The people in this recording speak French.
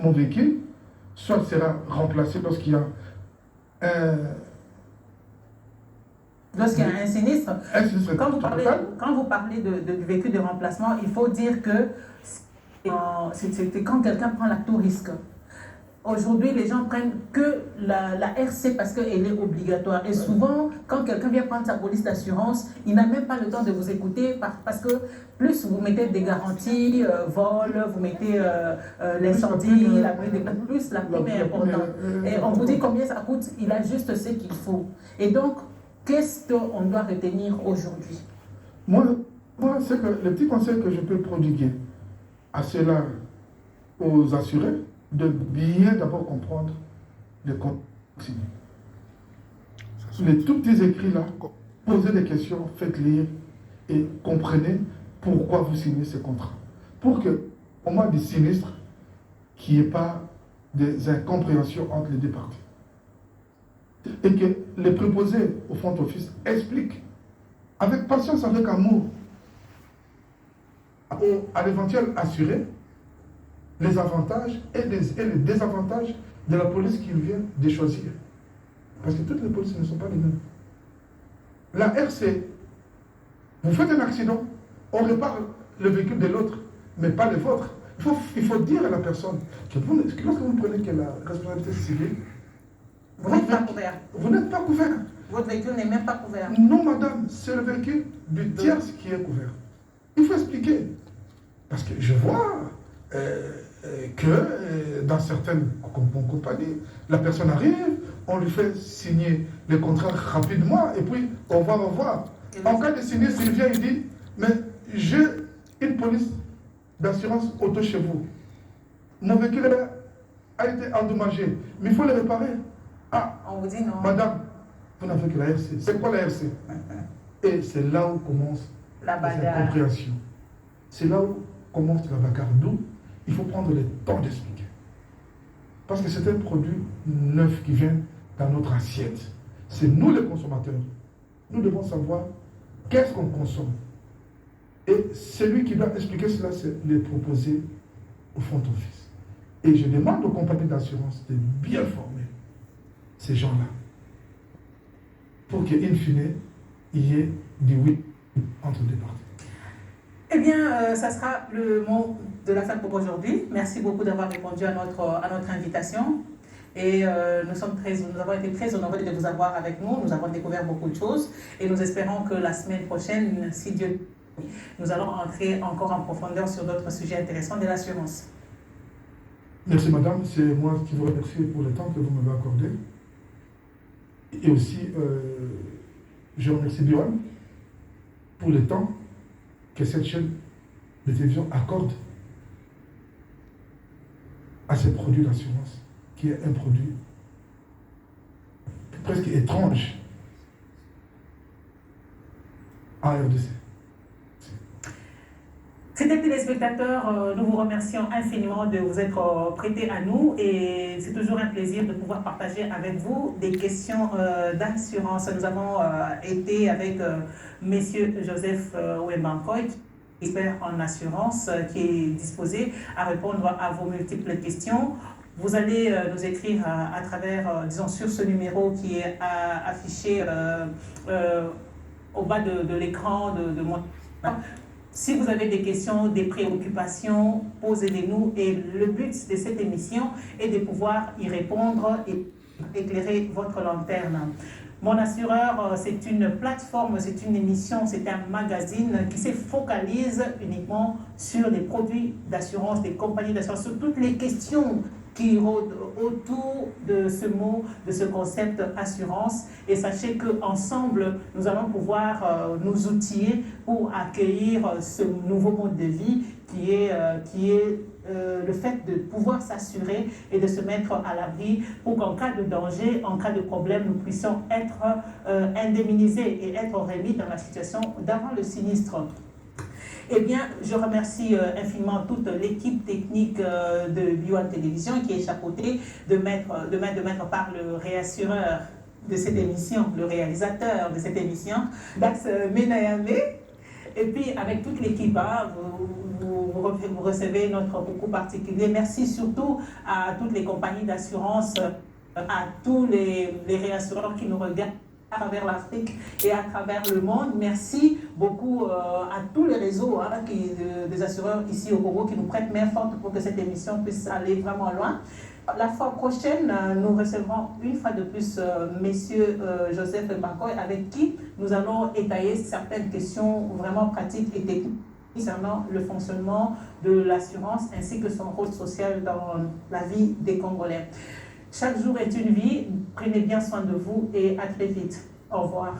mon véhicule soit sera remplacé lorsqu'il y a un... Lorsqu'il y a un sinistre, quand vous parlez de véhicule de remplacement, il faut dire que c'est quand quelqu'un prend la tout risque. Aujourd'hui, les gens prennent que la RC parce qu'elle est obligatoire. Et souvent, quand quelqu'un vient prendre sa police d'assurance, il n'a même pas le temps de vous écouter parce que plus vous mettez des garanties, vol, vous mettez l'incendie, plus la prime est importante. Et on vous dit combien ça coûte, il a juste ce qu'il faut. Et donc, qu'est-ce qu'on doit retenir aujourd'hui? Moi c'est que le petit conseil que je peux prodiguer à ceux-là, aux assurés, de bien d'abord comprendre les consignes. Les tout petits écrits là, posez des questions, faites lire et comprenez pourquoi vous signez ce contrat. Pour que, au moins des sinistres, qu'il n'y ait pas des incompréhensions entre les deux parties. Et que les préposés au front office expliquent avec patience, avec amour, à l'éventuel assuré, les avantages et les désavantages de la police qu'il vient de choisir. Parce que toutes les polices ne sont pas les mêmes. La RC, vous faites un accident, on répare le véhicule de l'autre, mais pas le vôtre. Il faut dire à la personne que lorsque vous prenez que la responsabilité civile, vous n'êtes pas couvert. Vous n'êtes pas couvert. Votre véhicule n'est même pas couvert. Non, madame, c'est le véhicule du tierce qui est couvert. Il faut expliquer. Parce que je vois que dans certaines compagnies, la personne arrive, on lui fait signer le contrat rapidement et puis au revoir. En cas de sinistre, il vient, il dit, mais j'ai une police d'assurance auto chez vous. Mon véhicule a été endommagé, mais il faut le réparer. Ah, on vous dit non. Madame, vous n'avez que la RC. C'est quoi la RC? Et c'est là où commence la incompréhension. C'est là où commence la bagarre. D'où il faut prendre le temps d'expliquer. Parce que c'est un produit neuf qui vient dans notre assiette. C'est nous les consommateurs. Nous devons savoir qu'est-ce qu'on consomme. Et celui qui doit expliquer cela, c'est les proposer au front office. Et je demande aux compagnies d'assurance de bien former ces gens-là. Pour qu'in fine, il y ait du oui entre deux parties. Eh bien, ça sera le mot de la fin pour aujourd'hui. Merci beaucoup d'avoir répondu à notre invitation. Et nous avons été très honorés de vous avoir avec nous. Nous avons découvert beaucoup de choses. Et nous espérons que la semaine prochaine, si Dieu veut, nous allons entrer encore en profondeur sur d'autres sujets intéressants de l'assurance. Merci madame. C'est moi qui vous remercie pour le temps que vous m'avez accordé. Et aussi, je remercie Biwan pour le temps que cette chaîne de télévision accorde à ces produits d'assurance, qui est un produit presque étrange en RDC. C'était téléspectateurs, nous vous remercions infiniment de vous être prêtés à nous et c'est toujours un plaisir de pouvoir partager avec vous des questions d'assurance. Nous avons été avec Monsieur Joseph Wembankoy, expert en assurance, qui est disposé à répondre à vos multiples questions. Vous allez nous écrire à travers, disons, sur ce numéro qui est affiché au bas de l'écran de mon... Si vous avez des questions, des préoccupations, posez-les-nous. Et le but de cette émission est de pouvoir y répondre et éclairer votre lanterne. Mon assureur, c'est une plateforme, c'est une émission, c'est un magazine qui se focalise uniquement sur les produits d'assurance, des compagnies d'assurance, sur toutes les questions qui rôdent autour de ce mot, de ce concept assurance. Et sachez qu'ensemble, nous allons pouvoir nous outiller pour accueillir ce nouveau mode de vie qui est le fait de pouvoir s'assurer et de se mettre à l'abri pour qu'en cas de danger, en cas de problème, nous puissions être indemnisés et être remis dans la situation d'avant le sinistre. Eh bien, je remercie infiniment toute l'équipe technique de Biwan Télévision qui est chapeautée de main de maître par le réassureur de cette émission, le réalisateur de cette émission, Dax Menayame. Et puis, avec toute l'équipe, hein, vous recevez notre coucou particulier. Merci surtout à toutes les compagnies d'assurance, à tous les réassureurs qui nous regardent à travers l'Afrique et à travers le monde. Merci beaucoup à tous les réseaux des assureurs ici au Congo qui nous prêtent main forte pour que cette émission puisse aller vraiment loin. La fois prochaine, nous recevrons une fois de plus messieurs Joseph Mbakoy, avec qui nous allons étayer certaines questions vraiment pratiques et techniques concernant le fonctionnement de l'assurance ainsi que son rôle social dans la vie des Congolais. Chaque jour est une vie, prenez bien soin de vous et à très vite. Au revoir.